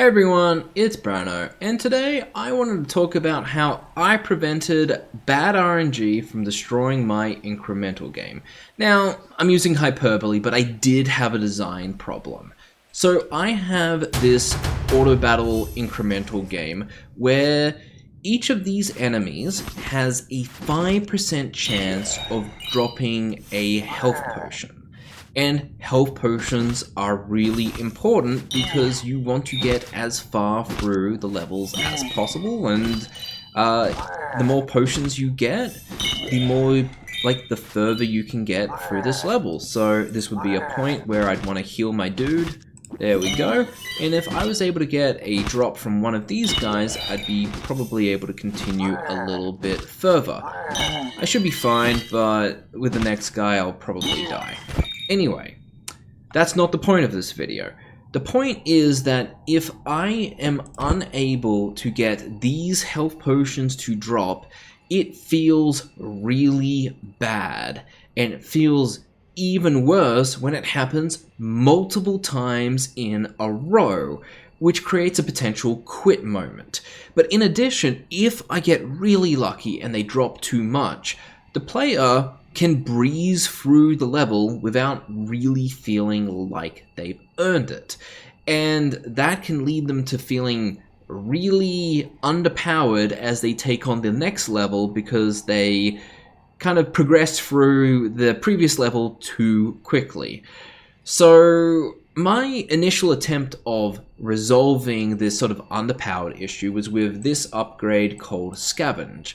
Everyone, it's Brano, and today I wanted to talk about how I prevented bad RNG from destroying my incremental game. Now, I'm using hyperbole, but I did have a design problem. So I have this auto battle incremental game where each of these enemies has a 5% chance of dropping a health potion. And health potions are really important because you want to get as far through the levels as possible, and the more potions you get, the more, the further you can get through this level. So this would be a point where I'd want to heal my dude. There we go. And if I was able to get a drop from one of these guys, I'd be probably able to continue a little bit further. I should be fine, but with the next guy, I'll probably die. Anyway, that's not the point of this video. The point is that if I am unable to get these health potions to drop, it feels really bad, and it feels even worse when it happens multiple times in a row, which creates a potential quit moment. But in addition, if I get really lucky and they drop too much, the player can breeze through the level without really feeling like they've earned it. And that can lead them to feeling really underpowered as they take on the next level because they kind of progress through the previous level too quickly. So my initial attempt of resolving this sort of underpowered issue was with this upgrade called Scavenger.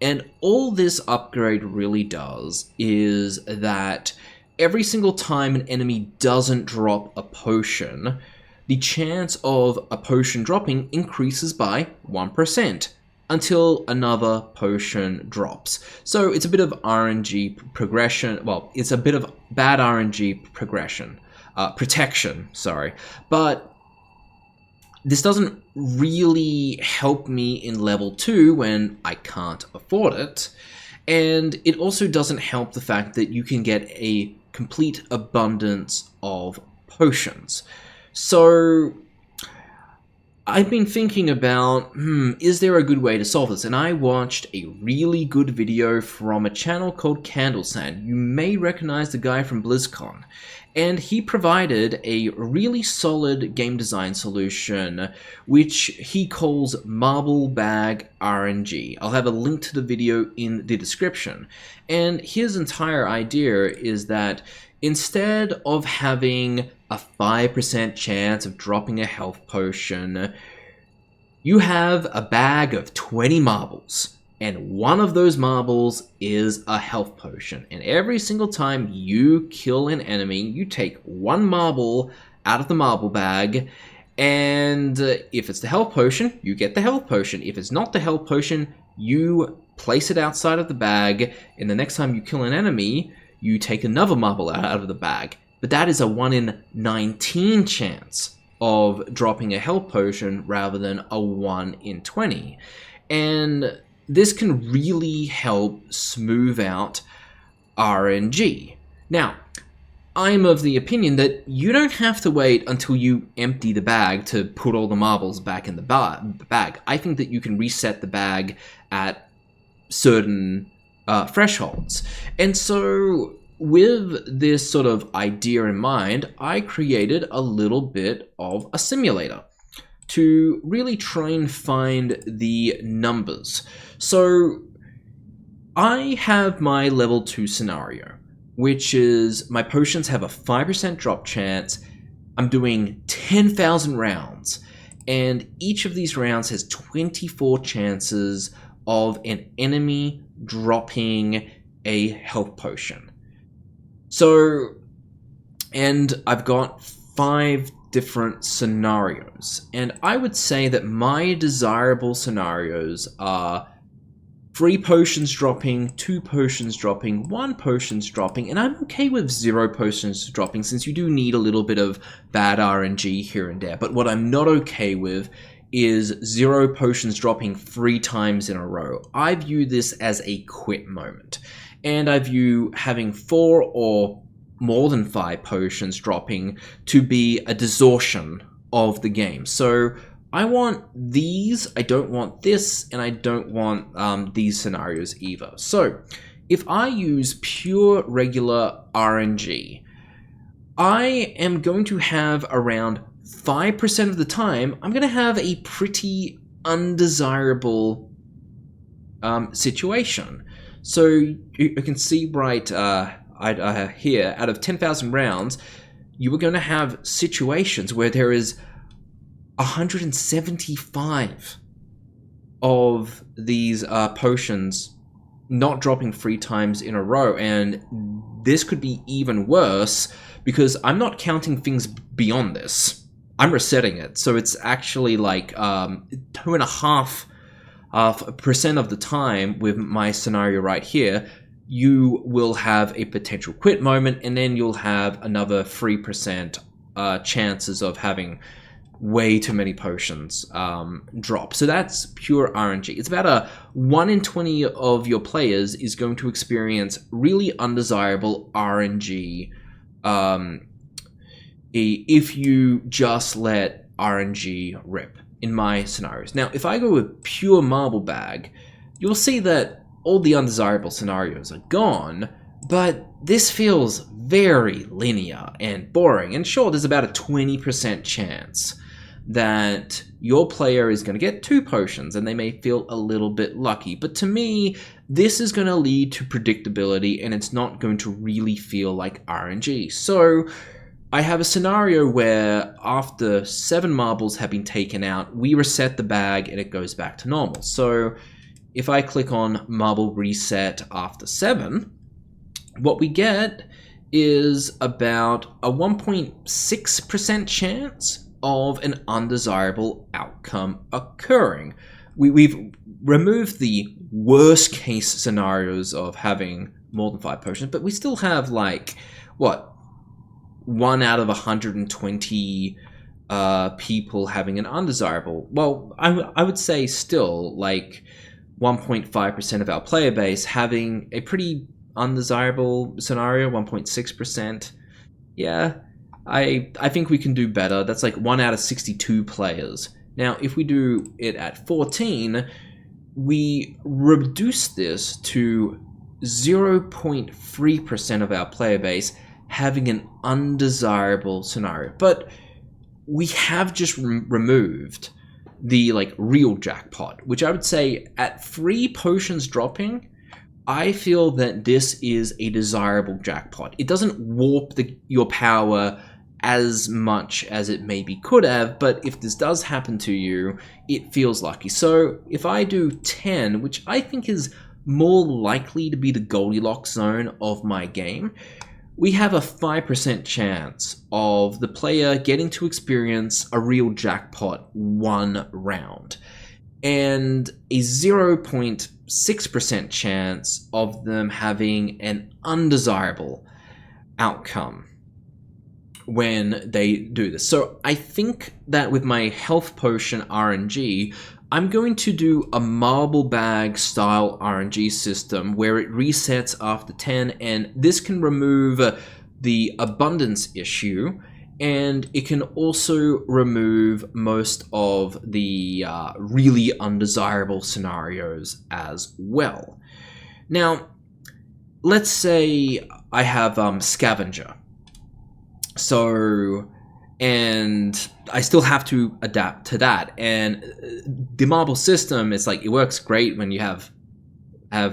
And all this upgrade really does is that every single time an enemy doesn't drop a potion, the chance of a potion dropping increases by 1% until another potion drops. So it's a bit of RNG progression. Well, it's a bit of bad RNG protection, sorry. But this doesn't really help me in level 2 when I can't afford it, and it also doesn't help the fact that you can get a complete abundance of potions. So I've been thinking about, is there a good way to solve this? And I watched a really good video from a channel called Candlesand. You may recognize the guy from BlizzCon. And he provided a really solid game design solution, which he calls Marble Bag RNG. I'll have a link to the video in the description. And his entire idea is that instead of having a 5% chance of dropping a health potion, you have a bag of 20 marbles. And one of those marbles is a health potion. And every single time you kill an enemy, you take one marble out of the marble bag. And if it's the health potion, you get the health potion. If it's not the health potion, you place it outside of the bag. And the next time you kill an enemy, you take another marble out of the bag. But that is a 1 in 19 chance of dropping a health potion rather than a 1 in 20. And this can really help smooth out RNG. Now, I'm of the opinion that you don't have to wait until you empty the bag to put all the marbles back in the bag. I think that you can reset the bag at certain thresholds. And so with this sort of idea in mind, I created a little bit of a simulator to really try and find the numbers. So I have my level 2 scenario, which is my potions have a 5% drop chance. I'm doing 10,000 rounds, and each of these rounds has 24 chances of an enemy dropping a health potion. So, and I've got 5 different scenarios, and I would say that my desirable scenarios are 3 potions dropping, 2 potions dropping, 1 potions dropping, and I'm okay with 0 potions dropping since you do need a little bit of bad RNG here and there. But what I'm not okay with is 0 potions dropping 3 times in a row. I view this as a quit moment, and I view having 4 or more than 5 potions dropping to be a distortion of the game. So I want these, I don't want this, and I don't want these scenarios either. So if I use pure regular RNG, I am going to have around 5% of the time, I'm going to have a pretty undesirable situation. So you can see right here, out of 10,000 rounds, you are going to have situations where there is 175 of these potions not dropping 3 times in a row, and this could be even worse because I'm not counting things beyond this. I'm resetting it, so it's actually like 2.5% of the time with my scenario right here, you will have a potential quit moment, and then you'll have another 3% chances of having way too many potions drop. So that's pure RNG. It's about a 1 in 20 of your players is going to experience really undesirable RNG if you just let RNG rip in my scenarios. Now, if I go with pure marble bag, you'll see that all the undesirable scenarios are gone, but this feels very linear and boring. And sure, there's about a 20% chance that your player is going to get 2 potions and they may feel a little bit lucky. But to me, this is going to lead to predictability and it's not going to really feel like RNG. So I have a scenario where after 7 marbles have been taken out, we reset the bag and it goes back to normal. So if I click on marble reset after 7, what we get is about a 1.6% chance of an undesirable outcome occurring. We've removed the worst case scenarios of having more than 5 potions, but we still have like, what, 1 out of 120 people having an undesirable. Well, I would say still like 1.5% of our player base having a pretty undesirable scenario, 1.6%. Yeah, I think we can do better. That's like 1 out of 62 players. Now, if we do it at 14, we reduce this to 0.3% of our player base having an undesirable scenario. But we have just removed the like real jackpot, which I would say at 3 potions dropping, I feel that this is a desirable jackpot. It doesn't warp your power as much as it maybe could have, but if this does happen to you, it feels lucky. So if I do 10, which I think is more likely to be the Goldilocks zone of my game, we have a 5% chance of the player getting to experience a real jackpot 1 round, and a 0.6% chance of them having an undesirable outcome when they do this. So I think that with my health potion RNG, I'm going to do a marble bag style RNG system where it resets after 10, and this can remove the abundance issue, and it can also remove most of the really undesirable scenarios as well. Now, let's say I have Scavenger. So, and I still have to adapt to that. And the marble system is like, it works great when you have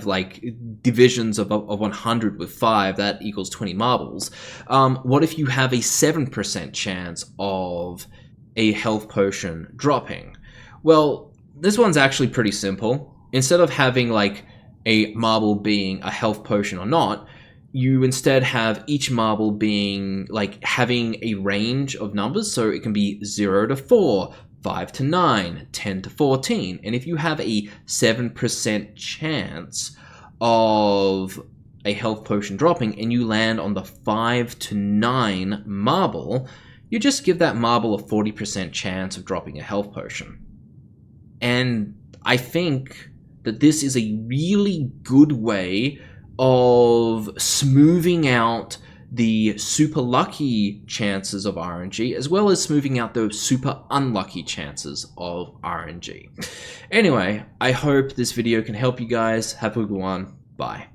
like divisions of 100 with 5, that equals 20 marbles. What if you have a 7% chance of a health potion dropping? Well, this one's actually pretty simple. Instead of having like a marble being a health potion or not, you instead have each marble being like having a range of numbers. So it can be 0 to 4, 5 to 9, 10 to 14. And if you have a 7% chance of a health potion dropping and you land on the 5 to 9 marble, you just give that marble a 40% chance of dropping a health potion. And I think that this is a really good way of smoothing out the super lucky chances of RNG, as well as smoothing out those super unlucky chances of RNG. Anyway, I hope this video can help you guys. Have a good one. Bye.